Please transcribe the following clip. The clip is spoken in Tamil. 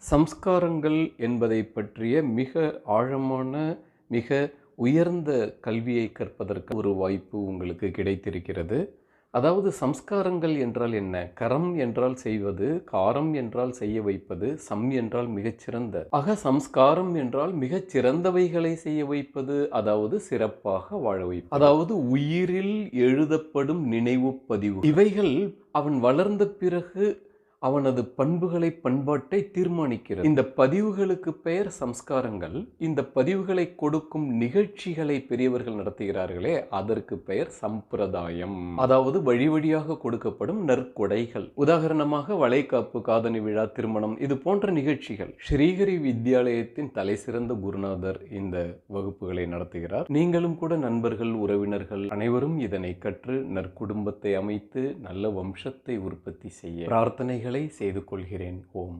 சம்ஸ்காரங்கள் என்பதை பற்றிய மிக ஆழமான, மிக உயர்ந்த கல்வியை கற்பதற்கு ஒரு வாய்ப்பு உங்களுக்கு கிடைத்திருக்கிறது. அதாவது சம்ஸ்காரங்கள் என்றால் என்ன? கரம் என்றால் செய்வது, காரம் என்றால் செய்ய வைப்பது, என்றால் மிகச்சிறந்த. சம்ஸ்காரம் என்றால் மிகச் சிறந்தவைகளை செய்ய வைப்பது, அதாவது சிறப்பாக வாழ வைப்பது. அதாவது உயிரில் எழுதப்படும் நினைவு பதிவு. இவைகள் அவன் வளர்ந்த பிறகு அவனது பண்புகளை, பண்பாட்டை தீர்மானிக்கிறது. இந்த பதிவுகளுக்கு பெயர் சம்ஸ்காரங்கள். இந்த பதிவுகளை கொடுக்கும் நிகழ்ச்சிகளை பெரியவர்கள் நடத்துகிறார்களே, அதற்கு பெயர் சம்பிரதாயம். அதாவது வழி வழியாக கொடுக்கப்படும் நற்கொடைகள். உதாரணமாக வளைகாப்பு, காதணி விழா, திருமணம், இது போன்ற நிகழ்ச்சிகள். ஸ்ரீஹரி வித்யாலயத்தின் தலை சிறந்த குருநாதர் இந்த வகுப்புகளை நடத்துகிறார். நீங்களும் கூட நண்பர்கள், உறவினர்கள் அனைவரும் இதனை கற்று நற்குடும்பத்தை அமைத்து நல்ல வம்சத்தை உற்பத்தி செய்ய பிரார்த்தனைகள் செய்து கொள்கிறேன். ஓம்.